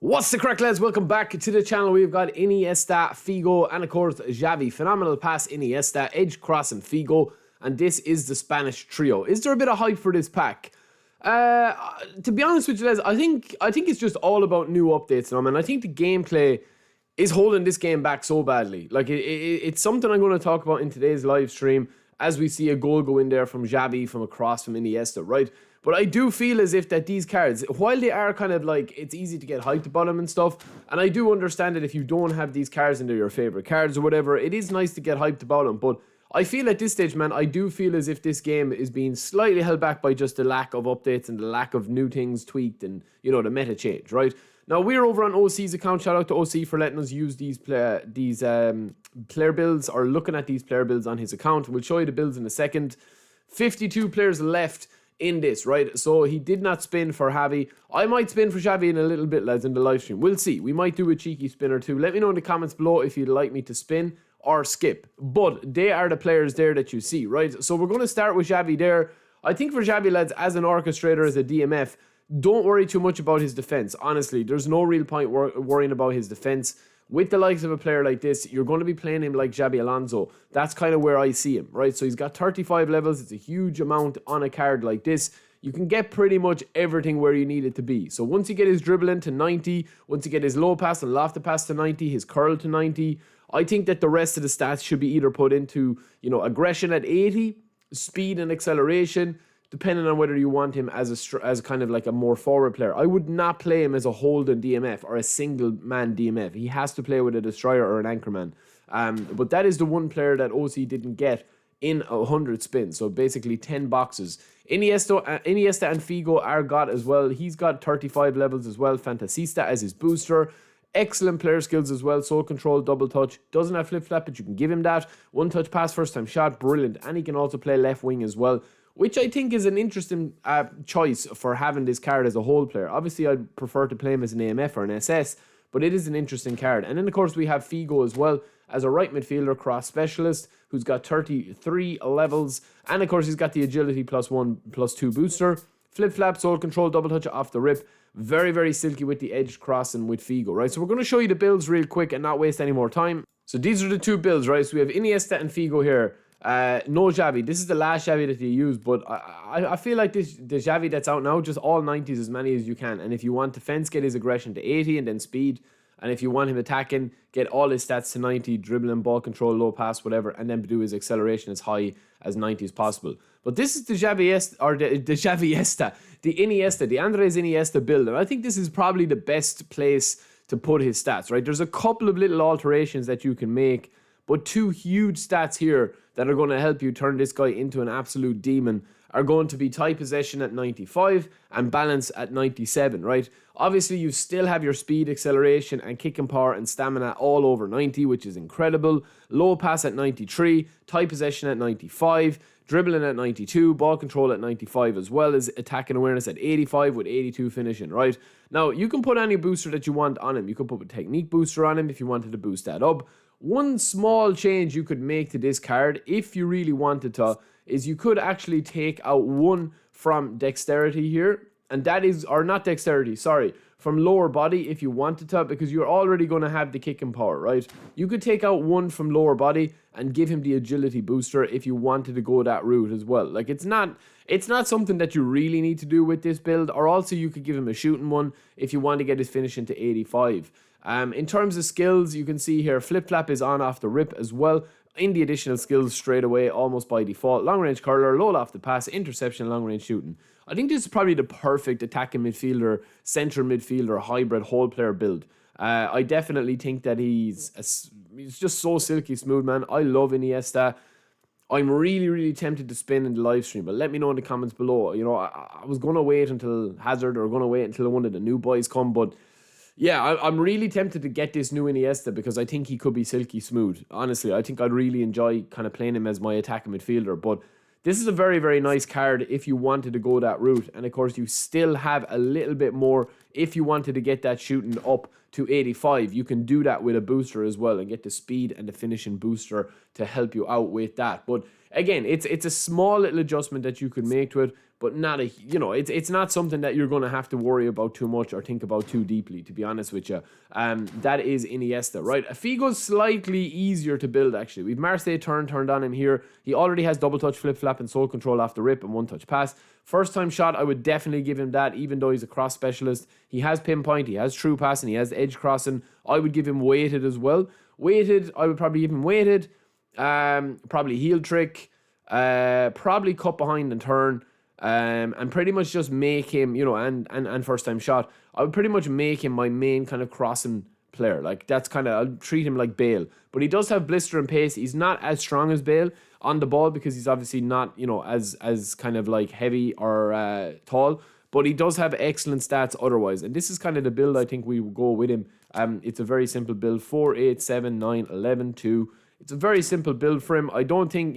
What's the crack, lads? Welcome back to the channel. We've got Iniesta, Figo, and of course Xavi. Phenomenal pass, Iniesta, edge cross, and Figo. And this is the Spanish trio. Is there a bit of hype for this pack? To be honest with you, lads, I think it's just all about new updates now, man. I think the gameplay is holding this game back so badly. Like it's something I'm going to talk about in today's live stream as we see a goal go in there from Xavi from a cross from Iniesta, right? But I do feel as if that these cards, while they are kind of like, it's easy to get hyped about them and stuff, and I do understand that if you don't have these cards and they're your favorite cards or whatever, it is nice to get hyped about them. But I feel at this stage, man, I do feel as if this game is being slightly held back by just the lack of updates and the lack of new things tweaked and, you know, the meta change, right? Now, we're over on OC's account. Shout out to OC for letting us use these player builds, or looking at these player builds on his account. We'll show you the builds in a second. 52 players left in this, right? So he did not spin for Xavi. I might spin for Xavi in a little bit, lads, in the live stream. We'll see. We might do a cheeky spin or two. Let me know in the comments below if you'd like me to spin or skip. But they are the players there that you see, right? So we're going to start with Xavi there. I think for Xavi, lads, as an orchestrator, as a DMF, don't worry too much about his defense. Honestly, there's no real point worrying about his defense. With the likes of a player like this, you're going to be playing him like Xabi Alonso. That's kind of where I see him, right? So he's got 35 levels. It's a huge amount on a card like this. You can get pretty much everything where you need it to be. So once you get his dribbling to 90, once you get his low pass and lofted pass to 90, his curl to 90, I think that the rest of the stats should be either put into, you know, aggression at 80, speed and acceleration, depending on whether you want him as kind of like a more forward player. I would not play him as a holding DMF or a single man DMF. He has to play with a destroyer or an anchorman. But that is the one player that OC didn't get in 100 spins. So basically 10 boxes. Iniesta and Figo are got as well. He's got 35 levels as well. Fantasista as his booster. Excellent player skills as well. Soul control, double touch. Doesn't have flip flap, but you can give him that. One touch pass, first time shot. Brilliant. And he can also play left wing as well, which I think is an interesting choice for having this card as a whole player. Obviously, I'd prefer to play him as an AMF or an SS, but it is an interesting card. And then, of course, we have Figo as well as a right midfielder, cross specialist, who's got 33 levels. And, of course, he's got the agility +1/+2 booster. Flip-flap, soul control, double touch off the rip. Very, very silky with the edge crossing with Figo, right? So we're going to show you the builds real quick and not waste any more time. So these are the two builds, right? So we have Iniesta and Figo here. No Xavi. This is the last Xavi that he used, but I feel like the Xavi that's out now, just all 90s, as many as you can. And if you want defense, get his aggression to 80 and then speed. And if you want him attacking, get all his stats to 90, dribbling, ball control, low pass, whatever, and then do his acceleration as high as 90 as possible. But this is the Xaviesta, the Iniesta, the Andres Iniesta build. And I think this is probably the best place to put his stats, right? There's a couple of little alterations that you can make, but two huge stats here that are going to help you turn this guy into an absolute demon are going to be tight possession at 95 and balance at 97, right? Obviously, you still have your speed, acceleration, and kicking power and stamina all over 90, which is incredible. Low pass at 93, tight possession at 95, dribbling at 92, ball control at 95, as well as attacking awareness at 85 with 82 finishing, right? Now, you can put any booster that you want on him. You can put a technique booster on him if you wanted to boost that up. One small change you could make to this card, if you really wanted to, is you could actually take out one from dexterity here, and that is, or not dexterity, sorry, from lower body if you wanted to, because you're already going to have the kicking power, right? You could take out one from lower body and give him the agility booster if you wanted to go that route as well. Like, it's not something that you really need to do with this build, or also you could give him a shooting one if you want to get his finishing to 85. In terms of skills, you can see here, flip-flap is on off the rip as well. In the additional skills straight away, almost by default. Long-range curler, low off the pass, interception, long-range shooting. I think this is probably the perfect attacking midfielder, central midfielder, hybrid, whole player build. I definitely think that he's just so silky smooth, man. I love Iniesta. I'm really, really tempted to spin in the live stream, but let me know in the comments below. You know, I was going to wait until Hazard, or going to wait until one of the new boys come, but yeah, I'm really tempted to get this new Iniesta because I think he could be silky smooth. Honestly, I think I'd really enjoy kind of playing him as my attacking midfielder. But this is a very, very nice card if you wanted to go that route. And of course, you still have a little bit more if you wanted to get that shooting up to 85, you can do that with a booster as well and get the speed and the finishing booster to help you out with that. But again, it's a small little adjustment that you could make to it, but not a, it's not something that you're going to have to worry about too much or think about too deeply, to be honest with you. That is Iniesta, right? Figo's slightly easier to build, actually. We've Marseille turned on him here. He already has double touch, flip flap, and sole control off the rip and one touch pass. First time shot, I would definitely give him that, even though he's a cross specialist. He has pinpoint, he has true passing, he has edge crossing. I would give him weighted as well. Weighted, I would probably give him weighted. Probably heel trick. Probably cut behind and turn. And pretty much just make him, and first time shot. I would pretty much make him my main kind of crossing player. Like, that's kind of, I'll treat him like Bale. But he does have blister and pace. He's not as strong as Bale on the ball because he's obviously not, as kind of like heavy or tall. But he does have excellent stats otherwise. And this is kind of the build I think we will go with him. It's a very simple build. 4, 8, 7, 9, 11, 2. It's a very simple build for him. I don't think,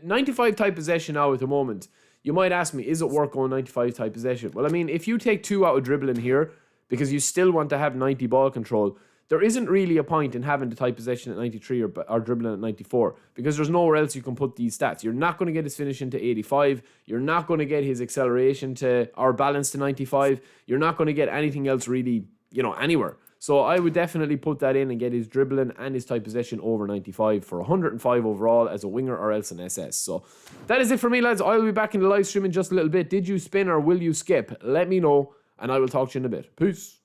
95 type possession now at the moment. You might ask me, is it worth going 95 type possession? Well, I mean, if you take 2 out of dribbling here, because you still want to have 90 ball control, there isn't really a point in having the type possession at 93 or dribbling at 94, because there's nowhere else you can put these stats. You're not going to get his finishing to 85. You're not going to get his acceleration or balance to 95. You're not going to get anything else really, anywhere. So I would definitely put that in and get his dribbling and his type possession over 95 for 105 overall as a winger or else an SS. So that is it for me, lads. I'll be back in the live stream in just a little bit. Did you spin or will you skip? Let me know, and I will talk to you in a bit. Peace.